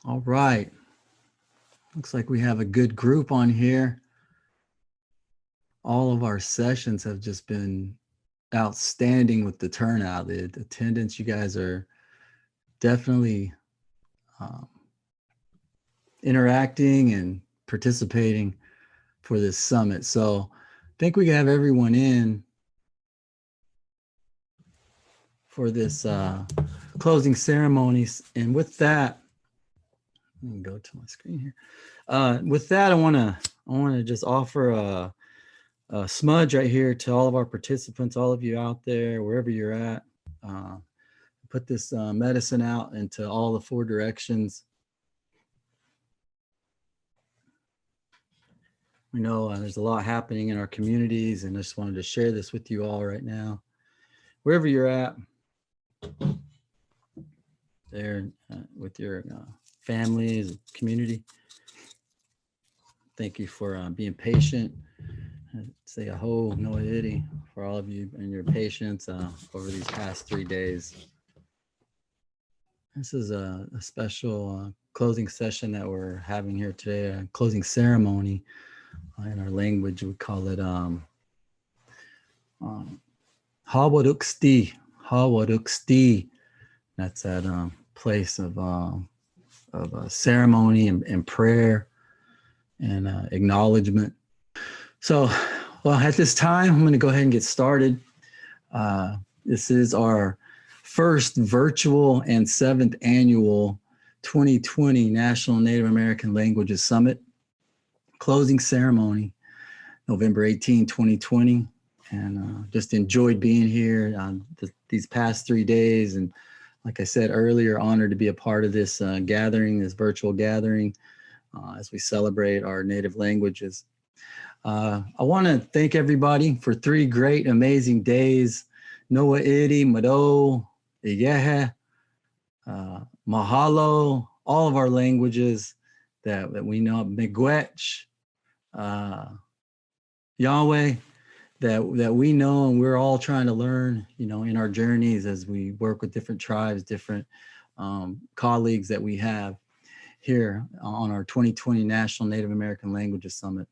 All right. Looks like we have a good group on here. All of our sessions have just been outstanding with the turnout. The attendance, you guys are definitely interacting and participating for this summit. So I think we have everyone in for this closing ceremonies. And with that, let me go to my screen here. With that, I want to just offer a smudge right here to all of our participants, all of you out there, wherever you're at. Put this medicine out into all the 4 directions. We know there's a lot happening in our communities, and I just wanted to share this with you all right now. Wherever you're at, there with your families, community. Thank you for being patient. I'd say aho no iri for all of you and your patience over these past 3 days. This is a special closing session that we're having here today, a closing ceremony. In our language, we call it Hawaruksti. That's that place of ceremony and prayer and acknowledgement. So, well, at this time, I'm going to go ahead and get started. This is our first virtual and 7th annual 2020 National Native American Languages Summit. Closing ceremony, November 18, 2020. And just enjoyed being here these past 3 days. And like I said earlier, honored to be a part of this gathering, this virtual gathering, as we celebrate our native languages. I want to thank everybody for 3 great, amazing days. Noa iri, mado, iyehe, mahalo, all of our languages that we know, miigwech, Yahweh, that we know and we're all trying to learn, in our journeys as we work with different tribes, different colleagues that we have here on our 2020 National Native American Languages Summit.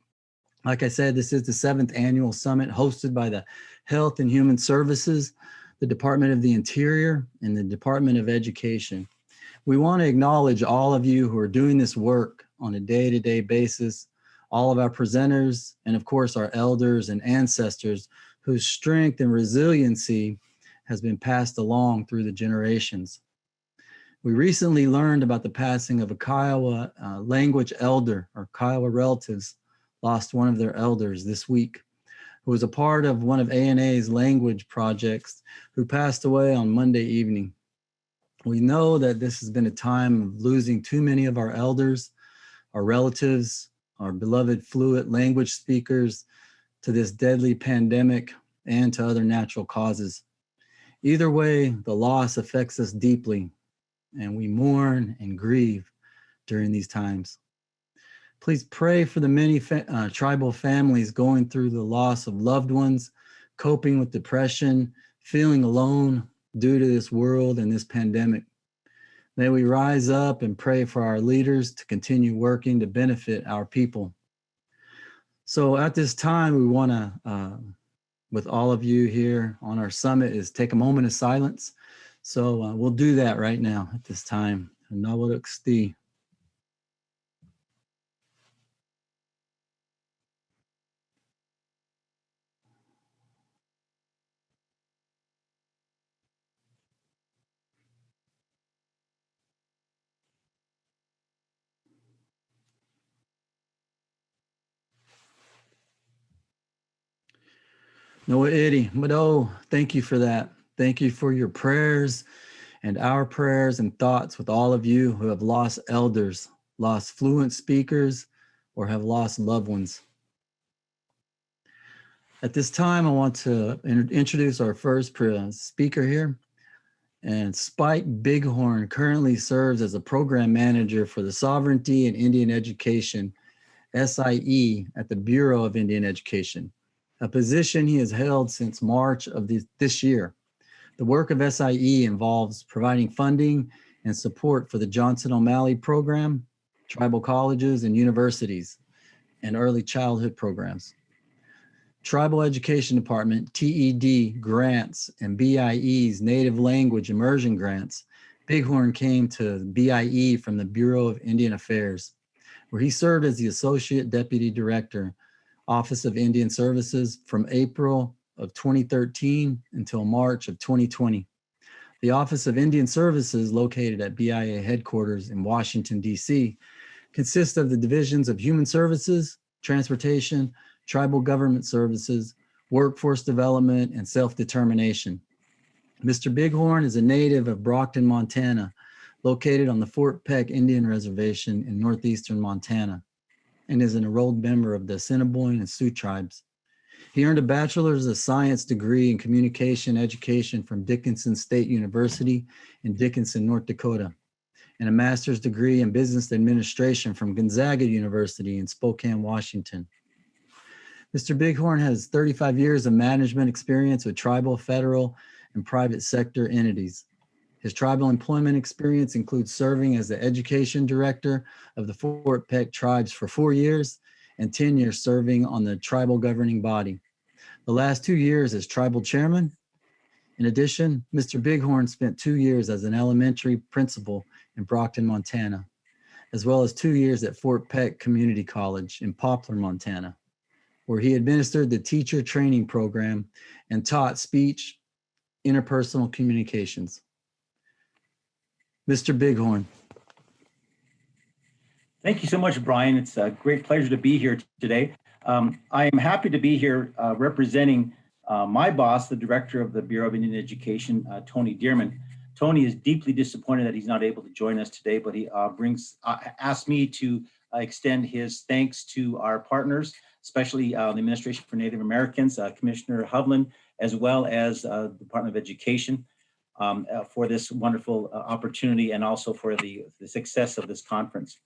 Like I said, this is the 7th annual summit hosted by the Health and Human Services, the Department of the Interior, and the Department of Education. We want to acknowledge all of you who are doing this work on a day-to-day basis, all of our presenters, and of course our elders and ancestors whose strength and resiliency has been passed along through the generations. We recently learned about the passing of a Kiowa language elder, or Kiowa relatives lost one of their elders this week, who was a part of one of ANA's language projects, who passed away on Monday evening. We know that this has been a time of losing too many of our elders, our relatives, our beloved fluent language speakers to this deadly pandemic and to other natural causes. Either way, the loss affects us deeply, and we mourn and grieve during these times. Please pray for the many tribal families going through the loss of loved ones, coping with depression, feeling alone due to this world and this pandemic. May we rise up and pray for our leaders to continue working to benefit our people. So at this time, we want to, with all of you here on our summit, is take a moment of silence. So we'll do that right now at this time. Nawaruksti. Noah Eddie, Mado, thank you for that. Thank you for your prayers and our prayers and thoughts with all of you who have lost elders, lost fluent speakers, or have lost loved ones. At this time, I want to introduce our first speaker here. And Spike Bighorn currently serves as a program manager for the Sovereignty and Indian Education, SIE, at the Bureau of Indian Education, a position he has held since March of this year. The work of SIE involves providing funding and support for the Johnson O'Malley program, tribal colleges and universities, and early childhood programs. Tribal Education Department, TED grants, and BIE's Native Language Immersion grants. Bighorn came to BIE from the Bureau of Indian Affairs, where he served as the Associate Deputy Director, Office of Indian Services from April of 2013 until March of 2020. The Office of Indian Services, located at BIA headquarters in Washington, D.C., consists of the divisions of Human Services, Transportation, Tribal Government Services, Workforce Development, and Self-Determination. Mr. Bighorn is a native of Brockton, Montana, located on the Fort Peck Indian Reservation in northeastern Montana, and is an enrolled member of the Assiniboine and Sioux tribes. He earned a Bachelor's of Science degree in Communication Education from Dickinson State University in Dickinson, North Dakota, and a master's degree in Business Administration from Gonzaga University in Spokane, Washington. Mr. Bighorn has 35 years of management experience with tribal, federal, and private sector entities. His tribal employment experience includes serving as the education director of the Fort Peck tribes for 4 years and 10 years serving on the tribal governing body. The last 2 years as tribal chairman. In addition, Mr. Bighorn spent 2 years as an elementary principal in Brockton, Montana, as well as 2 years at Fort Peck Community College in Poplar, Montana, where he administered the teacher training program and taught speech, interpersonal communications. Mr. Bighorn. Thank you so much, Brian. It's a great pleasure to be here today. I am happy to be here representing my boss, the director of the Bureau of Indian Education, Tony Dearman. Tony is deeply disappointed that he's not able to join us today, but he asked me to extend his thanks to our partners, especially the Administration for Native Americans, Commissioner Hovland, as well as the Department of Education for this wonderful opportunity and also for the success of this conference.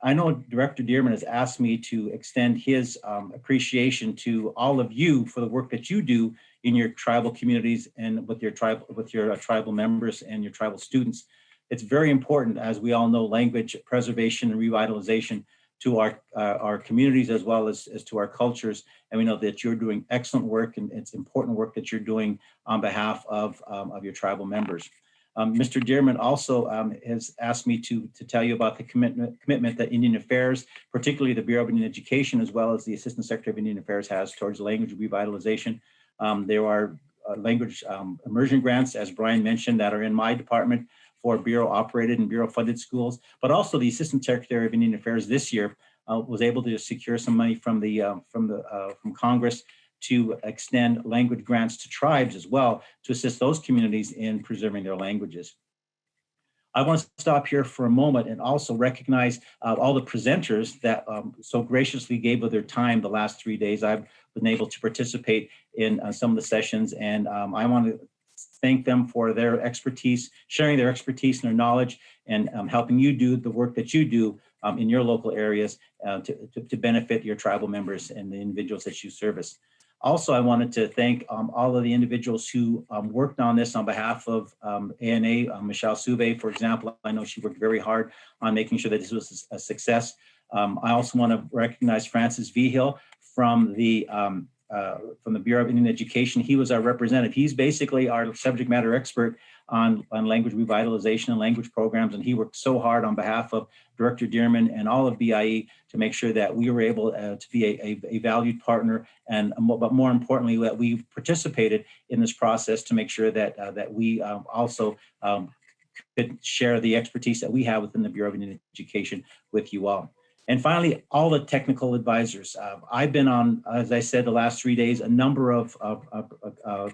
I know Director Dearman has asked me to extend his appreciation to all of you for the work that you do in your tribal communities and with your tribal members and your tribal students. It's very important, as we all know, language preservation and revitalization to our communities as well as to our cultures. And we know that you're doing excellent work, and it's important work that you're doing on behalf of your tribal members. Mr. Dearman also has asked me to tell you about the commitment that Indian Affairs, particularly the Bureau of Indian Education, as well as the Assistant Secretary of Indian Affairs, has towards language revitalization. There are language immersion grants, as Brian mentioned, that are in my department for Bureau operated and Bureau funded schools, but also the Assistant Secretary of Indian Affairs this year was able to secure some money from Congress to extend language grants to tribes as well to assist those communities in preserving their languages. I want to stop here for a moment and also recognize all the presenters that so graciously gave of their time the last 3 days. I've been able to participate in some of the sessions, and I want to thank them for their expertise, sharing their expertise and their knowledge, and helping you do the work that you do in your local areas to benefit your tribal members and the individuals that you service. Also, I wanted to thank all of the individuals who worked on this on behalf of ANA. Michelle Souve, for example, I know she worked very hard on making sure that this was a success. I also want to recognize Francis Vigil from the Bureau of Indian Education. He was our representative. He's basically our subject matter expert on language revitalization and language programs, and he worked so hard on behalf of Director Dearman and all of BIE to make sure that we were able to be a valued partner, and but more importantly, that we participated in this process to make sure that we also could share the expertise that we have within the Bureau of Indian Education with you all. And finally, all the technical advisors. I've been on, as I said, the last 3 days, a number of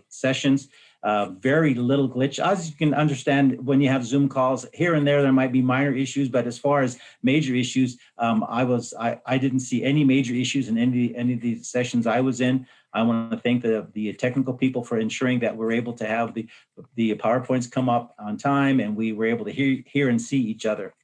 sessions, very little glitch. As you can understand, when you have Zoom calls, here and there might be minor issues, but as far as major issues, I didn't see any major issues in any of these sessions I was in. I want to thank the technical people for ensuring that we're able to have the PowerPoints come up on time and we were able to hear and see each other.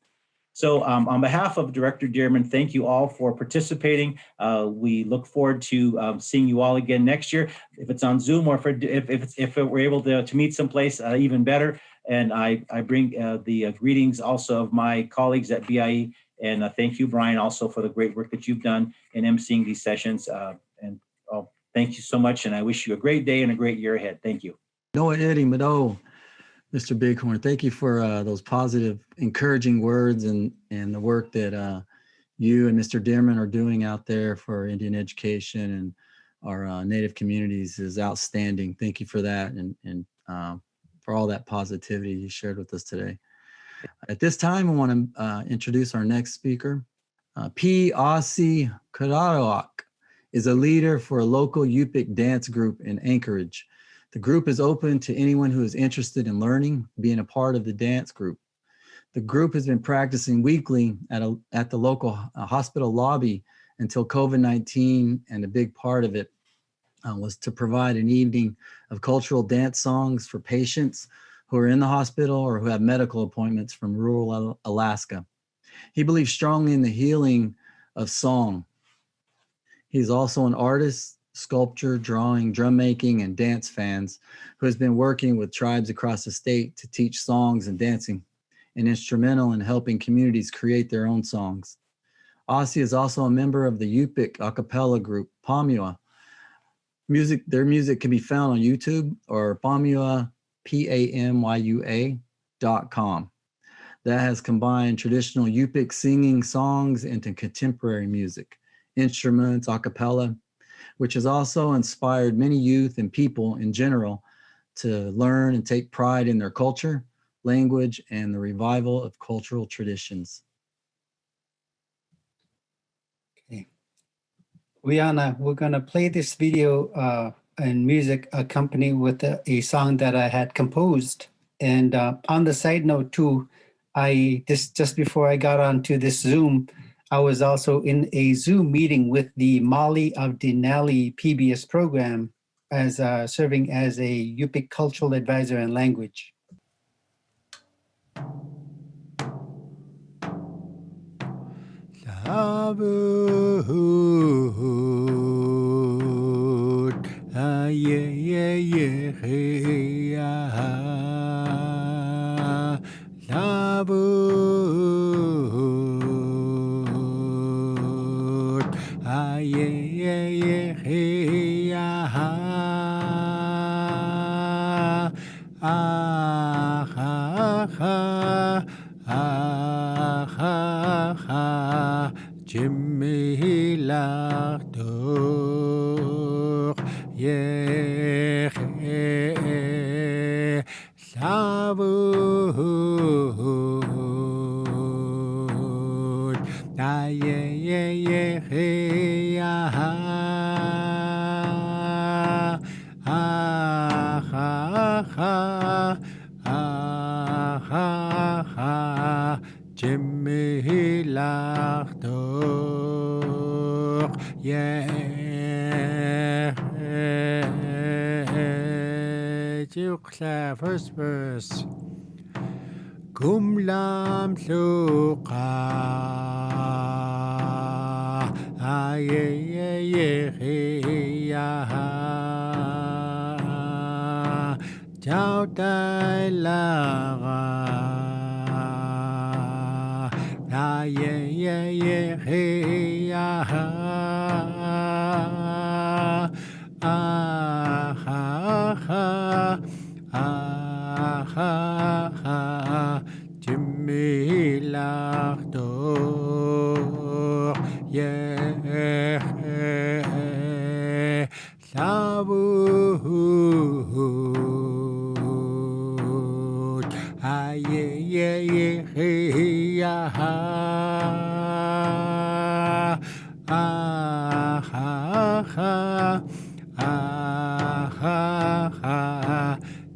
So on behalf of Director Dearman, thank you all for participating. We look forward to seeing you all again next year. If it's on Zoom or if we're able to meet someplace, even better. And I bring the greetings also of my colleagues at BIE. And thank you, Brian, also for the great work that you've done in emceeing these sessions. And thank you so much. And I wish you a great day and a great year ahead. Thank you. Noah Eddie Mado, Mr. Bighorn, thank you for those positive, encouraging words and the work that you and Mr. Dearman are doing out there for Indian education and our Native communities is outstanding. Thank you for that and for all that positivity you shared with us today. At this time, I want to introduce our next speaker. P. Aussie Kararoak is a leader for a local Yupik dance group in Anchorage. The group is open to anyone who is interested in learning, being a part of the dance group. The group has been practicing weekly at the local hospital lobby until COVID-19, and a big part of it was to provide an evening of cultural dance songs for patients who are in the hospital or who have medical appointments from rural Alaska. He believes strongly in the healing of song. He's also an artist, sculptor, drawing, drum making, and dance fans who has been working with tribes across the state to teach songs and dancing, and instrumental in helping communities create their own songs. Aussie is also a member of the Yupik a cappella group, Pamua. Their music can be found on YouTube or Pamua, PAMYUA.com. That has combined traditional Yupik singing songs into contemporary music, instruments, a cappella, which has also inspired many youth and people in general to learn and take pride in their culture, language, and the revival of cultural traditions. Okay. We're gonna play this video and music accompanied with a song that I had composed. And on the side note too, just before I got onto this Zoom, I was also in a Zoom meeting with the Mali of Denali PBS program as serving as a Yupik cultural advisor and language. First verse. Kumlam luqa Chao tai laga Jimmy Lachtor, yeah, Savut,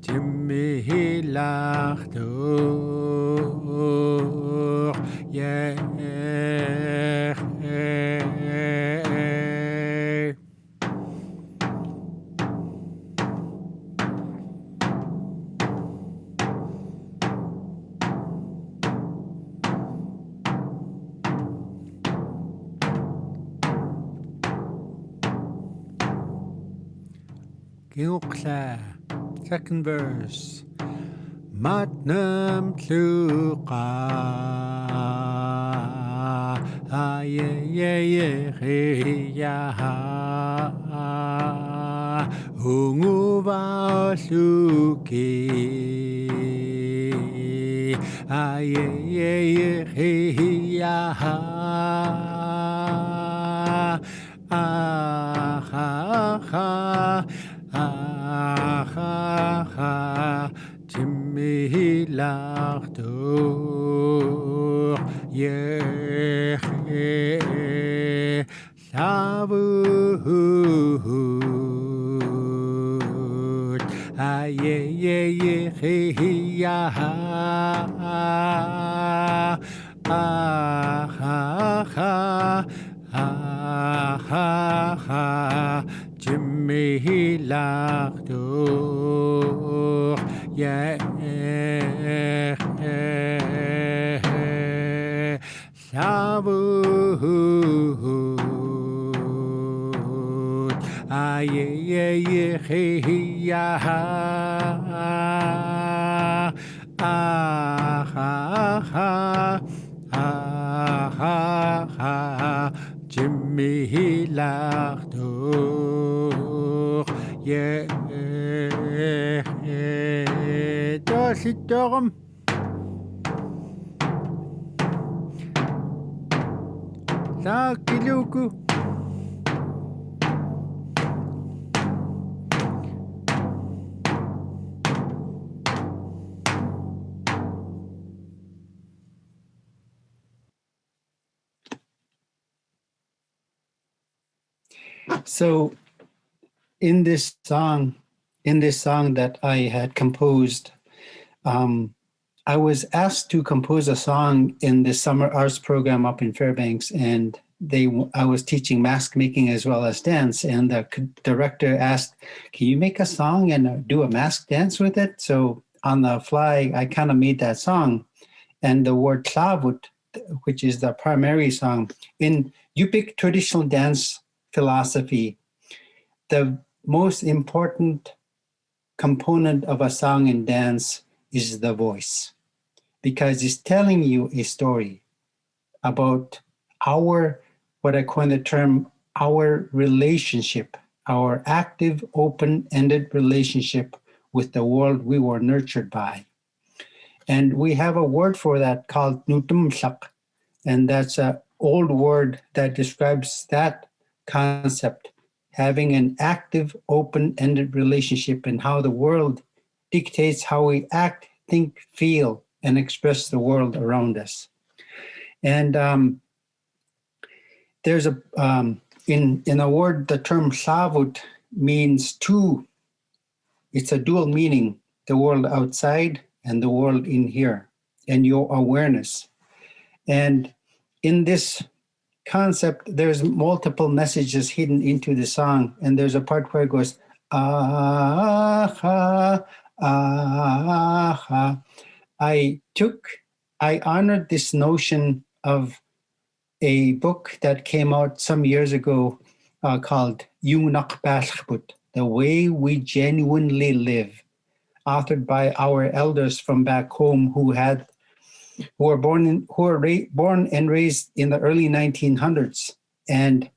Jimmy Lachtor, yeah. Ginuqla. Second verse. Matnam Tluqa. Unguva Luki. Jimmy Lardo, yeah, Savut, Jimmy Lardo, yeah, Savut, Jimmy Lardo, yeah, Dorm. Kiluku. So in this song that I had composed, I was asked to compose a song in the summer arts program up in Fairbanks, and I was teaching mask making as well as dance, and the director asked, "Can you make a song and do a mask dance with it?" So on the fly, I kind of made that song, and the word "Tlavut," which is the primary song in Yupik traditional dance philosophy, the most important component of a song and dance is the voice, because it's telling you a story about what I coin the term, our relationship, our active, open-ended relationship with the world we were nurtured by. And we have a word for that called nutumsak, and that's an old word that describes that concept, having an active, open-ended relationship and how the world dictates how we act, think, feel, and express the world around us. And there's in a word, the term savut means two. It's a dual meaning, the world outside and the world in here, and your awareness. And in this concept, there's multiple messages hidden into the song. And there's a part where it goes, ah, I honored this notion of a book that came out some years ago called Yunak Bashkput, The Way We Genuinely Live, authored by our elders from back home who were born and raised in the early 1900s. And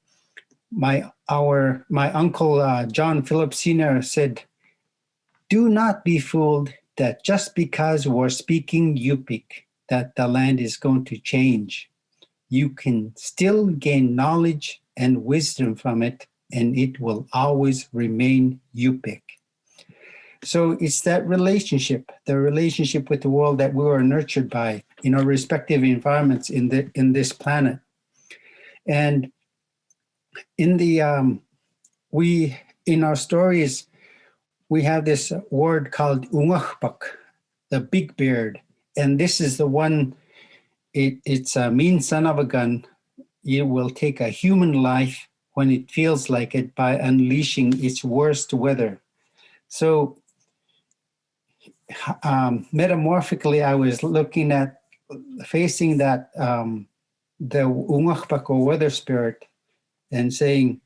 my uncle John Philip Sr. said, "Do not be fooled that just because we're speaking Yupik, that the land is going to change. You can still gain knowledge and wisdom from it, and it will always remain Yupik." So it's that relationship, the relationship with the world that we were nurtured by in our respective environments in this planet. And in in our stories, we have this word called ungakpak, the big beard. And this is the one, it's a mean son of a gun. It will take a human life when it feels like it by unleashing its worst weather. So metamorphically, I was looking at facing that the ungakpak or weather spirit and saying,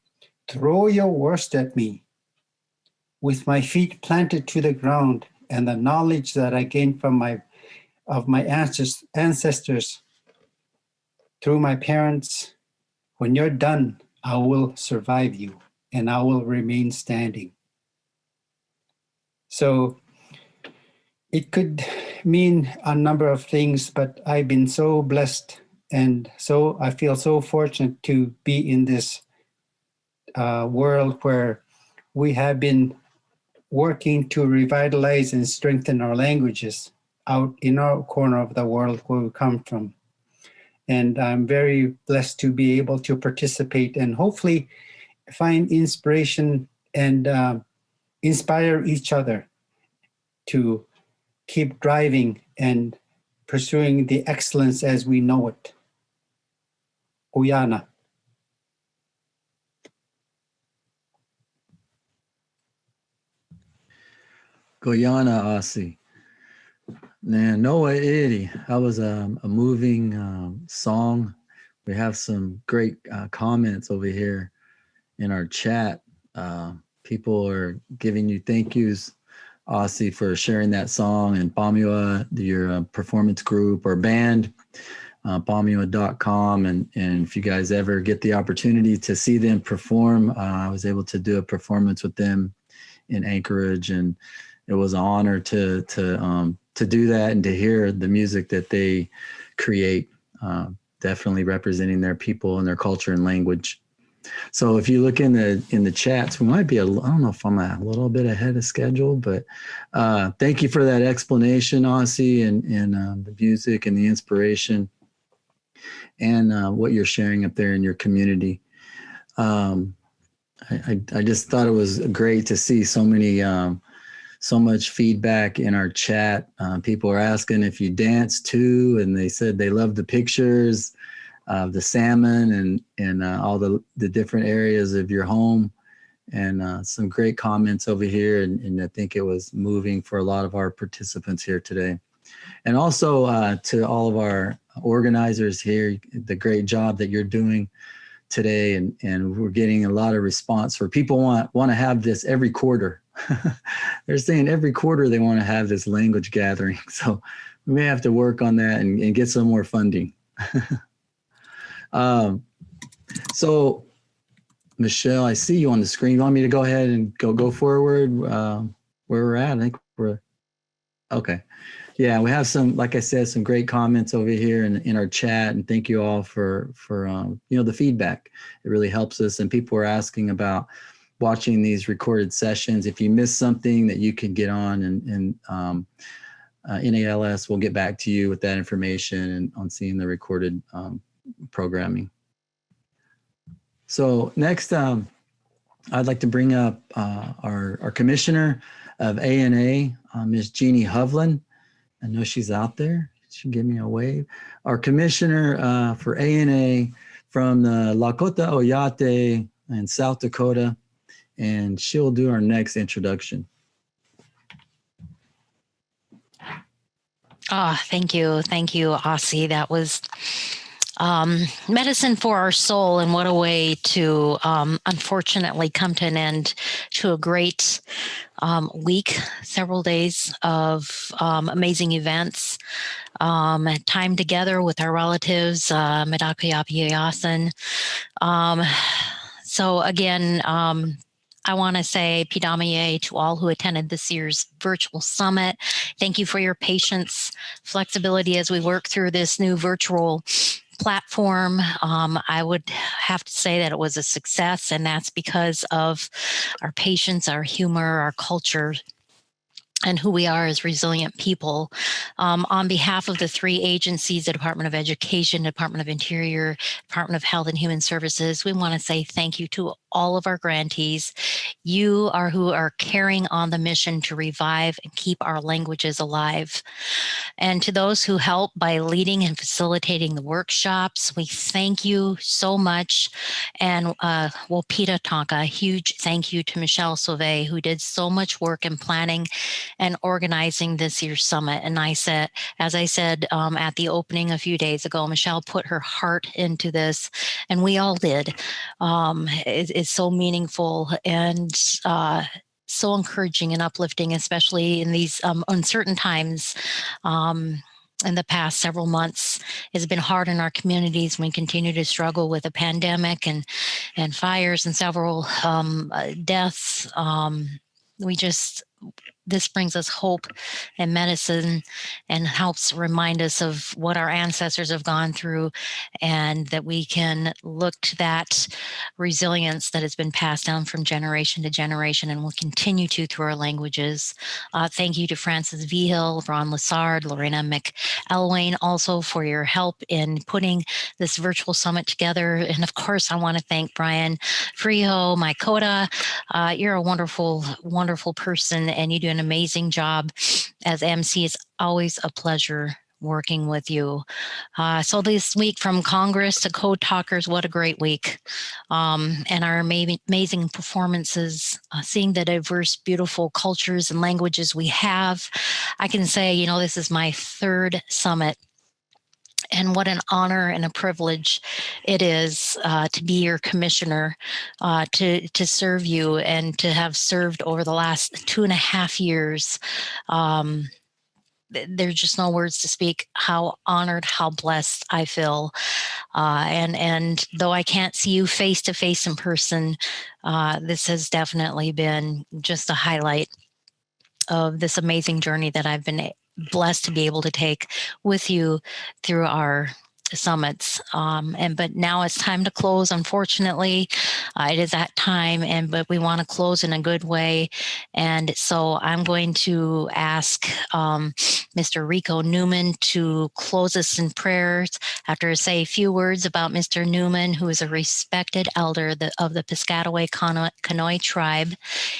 "Throw your worst at me. with my feet planted to the ground and the knowledge that I gained from my ancestors through my parents, when you're done, I will survive you and I will remain standing. So it could mean a number of things, but I've been so blessed, and so I feel so fortunate to be in this world where we have been working to revitalize and strengthen our languages out in our corner of the world where we come from. And I'm very blessed to be able to participate and hopefully find inspiration and inspire each other to keep driving and pursuing the excellence as we know it. Uyana. Guyana Aussie. Man, Noah Ity. That was a moving song. We have some great comments over here in our chat. People are giving you thank yous, Aussie, for sharing that song, and Pamua, your performance group or band, Pamua.com. And if you guys ever get the opportunity to see them perform, I was able to do a performance with them in Anchorage, and it was an honor to do that and to hear the music that they create, definitely representing their people and their culture and language. So if you look in the chats, we might be I don't know if I'm a little bit ahead of schedule, but thank you for that explanation, Aussie, and the music and the inspiration and what you're sharing up there in your community. I just thought it was great to see so much feedback in our chat. People are asking if you dance too, and they said they love the pictures of the salmon and all the different areas of your home, and some great comments over here. And I think it was moving for a lot of our participants here today. And also to all of our organizers here, the great job that you're doing today, and we're getting a lot of response for people want to have this every quarter. They're saying every quarter they want to have this language gathering. So we may have to work on that and get some more funding. So Michelle, I see you on the screen. You want me to go ahead and go forward where we're at? I think we're okay. Yeah, we have some, like I said, some great comments over here in our chat, and thank you all for the feedback. It really helps us, and people are asking about watching these recorded sessions. If you miss something that you can get on, and NALS will get back to you with that information and on seeing the recorded programming. So next, I'd like to bring up our Commissioner of ANA, Ms. Jeannie Hovland. I know she's out there. She can give me a wave. Our Commissioner for ANA from the Lakota Oyate in South Dakota, and she'll do our next introduction. Thank you, Aussie. That was medicine for our soul, and what a way to unfortunately come to an end to a great week, several days of amazing events, time together with our relatives, Medakayapiyasan. So again, I want to say Pidamaye to all who attended this year's virtual summit. Thank you for your patience, flexibility as we work through this new virtual platform. I would have to say that it was a success, and that's because of our patience, our humor, our culture, and who we are as resilient people. On behalf of the three agencies, the Department of Education, Department of Interior, Department of Health and Human Services, we want to say thank you to all of our grantees. You are who are carrying on the mission to revive and keep our languages alive. And to those who help by leading and facilitating the workshops, we thank you so much. And Wopita Tonka, a huge thank you to Michelle Sauvé, who did so much work in planning and organizing this year's summit. And as I said at the opening a few days ago, Michelle put her heart into this, and we all did. It's so meaningful, and so encouraging and uplifting, especially in these uncertain times. In the past several months, it's been hard in our communities. We continue to struggle with a pandemic and fires and several deaths. This brings us hope and medicine and helps remind us of what our ancestors have gone through, and that we can look to that resilience that has been passed down from generation to generation and will continue to through our languages. Thank you to Francis Vigil, Ron Lessard, Lorena McElwain, also for your help in putting this virtual summit together. And of course, I want to thank Brian Friho, my coda. You're a wonderful, wonderful person, and you do an amazing job as MC. It's always a pleasure working with you. So this week, from Congress to Code Talkers, what a great week. And our amazing performances, seeing the diverse, beautiful cultures and languages we have. I can say, this is my third summit. And what an honor and a privilege it is to be your commissioner, to serve you, and to have served over the last 2.5 years. There's just no words to speak how honored, how blessed I feel. And though I can't see you face to face in person, this has definitely been just a highlight of this amazing journey that I've been blessed to be able to take with you through our summits. But now it's time to close. Unfortunately, it is that time, but we want to close in a good way. And so I'm going to ask Mr. Rico Newman to close us in prayers. After I say a few words about Mr. Newman, who is a respected elder of the Piscataway Conoy tribe.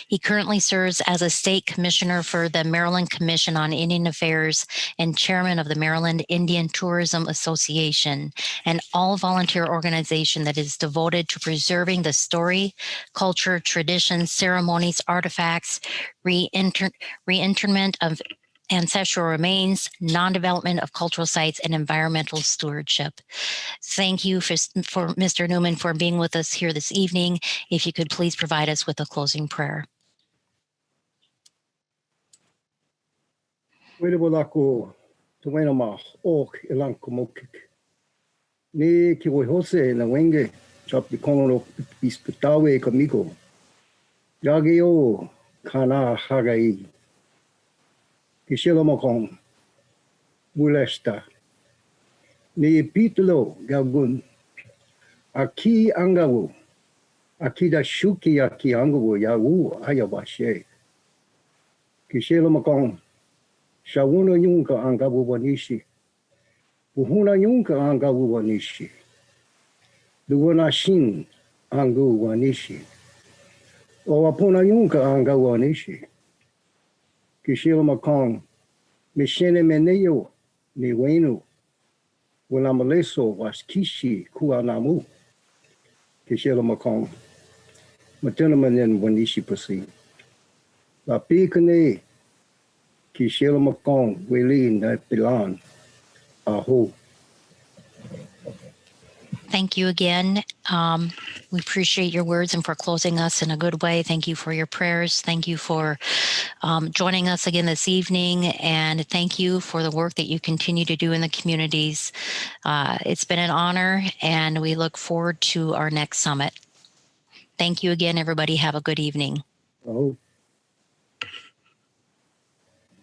He currently serves as a state commissioner for the Maryland Commission on Indian Affairs and chairman of the Maryland Indian Tourism Association, an all-volunteer organization that is devoted to preserving the story, culture, traditions, ceremonies, artifacts, reinterment of ancestral remains, non-development of cultural sites, and environmental stewardship. Thank you for Mr. Newman for being with us here this evening. If you could please provide us with a closing prayer. Ni ki wo hose na wenge chop di kongo ispitawe kamigo. Yagio kana hagai. Kishelo mokong mulesta. Ni pitulo gagun. Aki angawu. Akida shuki aki angawu yawu ayabashe. Kishelo mokong shawuno yunka angawu wanishi. Uhuna yunka angawu wanishi. Duwana shin angu wanishi. Owapuna yunka angawu wanishi. Kishilo makong mishene meneyo ni wenu. Wanamaleso was kishi kuanamu. Kishilo makong matena manen wanishi pasi. La pikane kishilo makong wili na pilan. Aho. Thank you again. We appreciate your words and for closing us in a good way. Thank you for your prayers. Thank you for joining us again this evening. And thank you for the work that you continue to do in the communities. It's been an honor, and we look forward to our next summit. Thank you again, everybody. Have a good evening. Aho.